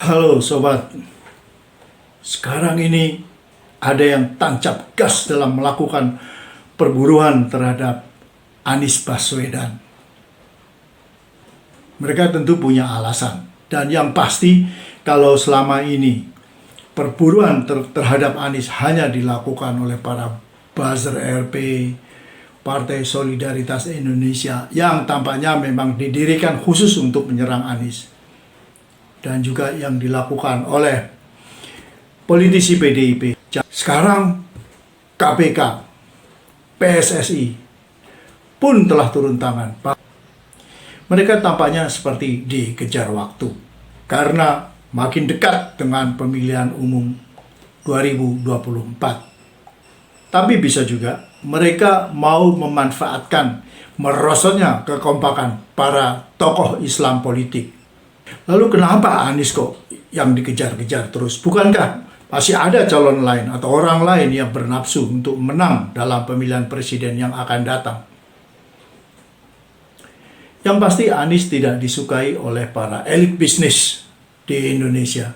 Halo sobat, sekarang ini ada yang tancap gas dalam melakukan perburuan terhadap Anies Baswedan. Mereka tentu punya alasan, dan yang pasti kalau selama ini perburuan terhadap Anies hanya dilakukan oleh para buzzer RP, Partai Solidaritas Indonesia yang tampaknya memang didirikan khusus untuk menyerang Anies, dan juga yang dilakukan oleh politisi PDIP. Sekarang KPK, PSSI pun telah turun tangan. Mereka tampaknya seperti dikejar waktu karena makin dekat dengan pemilihan umum 2024. Tapi bisa juga mereka mau memanfaatkan merosotnya kekompakan para tokoh Islam politik. Lalu kenapa Anies kok yang dikejar-kejar terus? Bukankah masih ada calon lain atau orang lain yang bernafsu untuk menang dalam pemilihan presiden yang akan datang? Yang pasti Anies tidak disukai oleh para elit bisnis di Indonesia.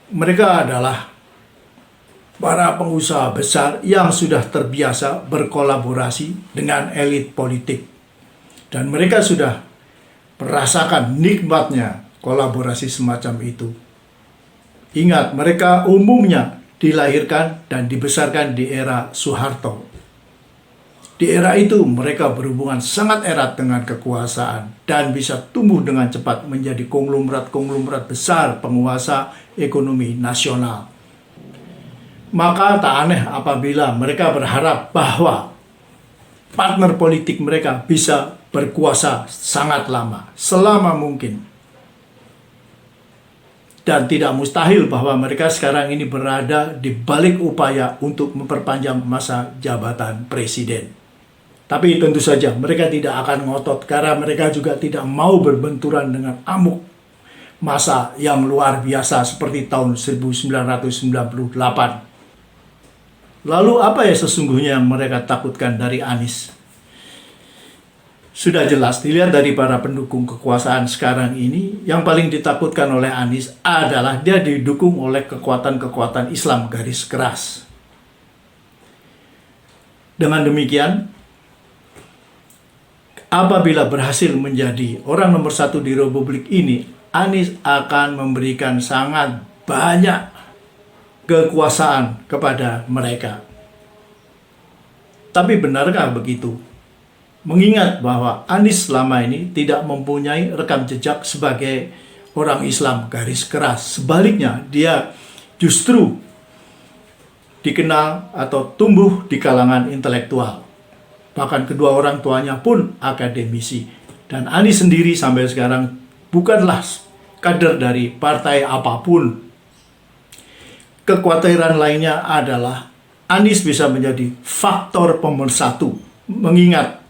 Mereka adalah para pengusaha besar yang sudah terbiasa berkolaborasi dengan elit politik. Dan mereka sudah merasakan nikmatnya kolaborasi semacam itu. Ingat, mereka umumnya dilahirkan dan dibesarkan di era Soeharto. Di era itu mereka berhubungan sangat erat dengan kekuasaan dan bisa tumbuh dengan cepat menjadi konglomerat-konglomerat besar penguasa ekonomi nasional. Maka tak aneh apabila mereka berharap bahwa partner politik mereka bisa berkuasa sangat lama, selama mungkin. Dan tidak mustahil bahwa mereka sekarang ini berada di balik upaya untuk memperpanjang masa jabatan presiden. Tapi tentu saja mereka tidak akan ngotot karena mereka juga tidak mau berbenturan dengan amuk masa yang luar biasa seperti tahun 1998. Lalu apa ya sesungguhnya yang mereka takutkan dari Anies? Sudah jelas dilihat dari para pendukung kekuasaan sekarang ini, yang paling ditakutkan oleh Anies adalah dia didukung oleh kekuatan-kekuatan Islam garis keras. Dengan demikian, apabila berhasil menjadi orang nomor satu di Republik ini, Anies akan memberikan sangat banyak kekuasaan kepada mereka. Tapi benarkah begitu? Mengingat bahwa Anies selama ini tidak mempunyai rekam jejak sebagai orang Islam garis keras. Sebaliknya, dia justru dikenal atau tumbuh di kalangan intelektual. Bahkan kedua orang tuanya pun akademisi. Dan Anies sendiri sampai sekarang bukanlah kader dari partai apapun. Kekhawatiran lainnya adalah Anies bisa menjadi faktor pemersatu. Mengingat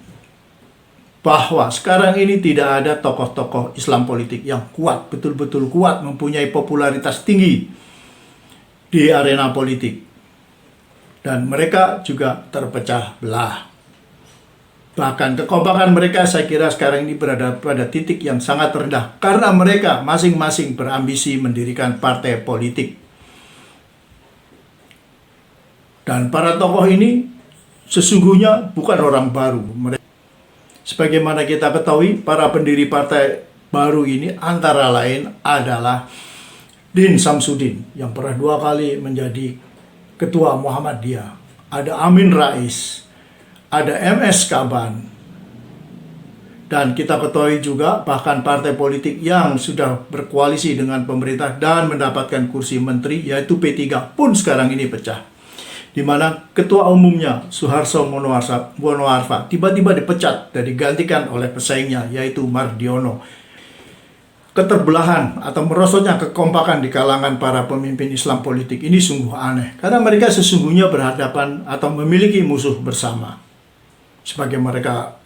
bahwa sekarang ini tidak ada tokoh-tokoh Islam politik yang kuat, betul-betul kuat, mempunyai popularitas tinggi di arena politik. Dan mereka juga terpecah belah. Bahkan kekompakan mereka saya kira sekarang ini berada pada titik yang sangat rendah. Karena mereka masing-masing berambisi mendirikan partai politik. Dan para tokoh ini sesungguhnya bukan orang baru. Sebagaimana kita ketahui, para pendiri partai baru ini antara lain adalah Din Samsudin yang pernah 2 kali menjadi ketua Muhammadiyah. Ada Amin Rais, ada MS Kaban. Dan kita ketahui juga bahkan partai politik yang sudah berkoalisi dengan pemerintah dan mendapatkan kursi menteri yaitu P3 pun sekarang ini pecah. Di mana ketua umumnya Suharto Monoarfa tiba-tiba dipecat dan digantikan oleh pesaingnya yaitu Mardiono. Keterbelahan atau merosotnya kekompakan di kalangan para pemimpin Islam politik ini sungguh aneh karena mereka sesungguhnya berhadapan atau memiliki musuh bersama. Sebagai mereka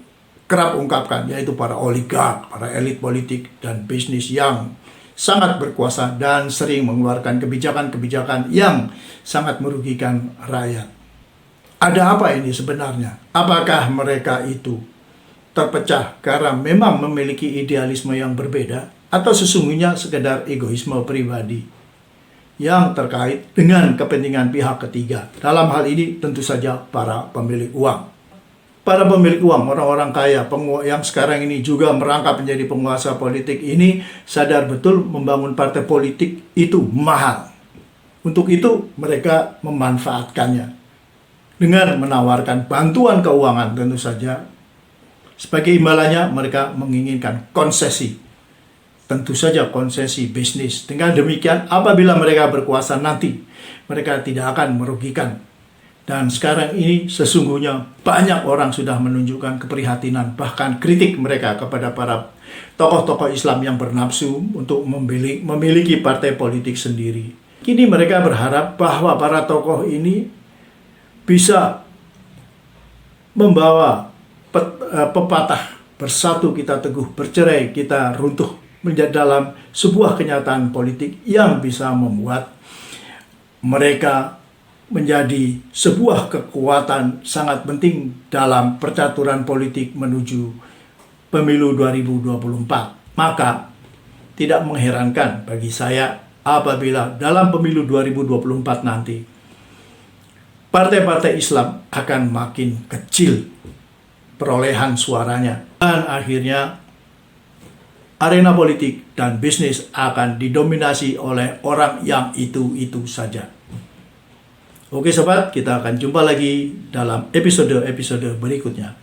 kerap ungkapkan, yaitu para oligark, para elit politik dan bisnis yang sangat berkuasa dan sering mengeluarkan kebijakan-kebijakan yang sangat merugikan rakyat. Ada apa ini sebenarnya? Apakah mereka itu terpecah karena memang memiliki idealisme yang berbeda? atau sesungguhnya sekedar egoisme pribadi yang terkait dengan kepentingan pihak ketiga. Dalam hal ini tentu saja para pemilik uang. Para pemilik uang, orang-orang kaya yang sekarang ini juga merangkap menjadi penguasa politik ini sadar betul membangun partai politik itu mahal. Untuk itu mereka memanfaatkannya dengan menawarkan bantuan keuangan tentu saja. Sebagai imbalannya mereka menginginkan konsesi. Tentu saja konsesi bisnis. Dengan demikian apabila mereka berkuasa nanti, mereka tidak akan merugikan. Dan sekarang ini sesungguhnya banyak orang sudah menunjukkan keprihatinan, bahkan kritik mereka kepada para tokoh-tokoh Islam yang bernafsu untuk memiliki partai politik sendiri. Kini mereka berharap bahwa para tokoh ini bisa membawa pepatah bersatu kita teguh, bercerai kita runtuh menjadi dalam sebuah kenyataan politik yang bisa membuat mereka menjadi sebuah kekuatan sangat penting dalam percaturan politik menuju pemilu 2024. Maka tidak mengherankan bagi saya apabila dalam pemilu 2024 nanti partai-partai Islam akan makin kecil perolehan suaranya dan akhirnya arena politik dan bisnis akan didominasi oleh orang yang itu-itu saja. Oke sobat, kita akan jumpa lagi dalam episode-episode berikutnya.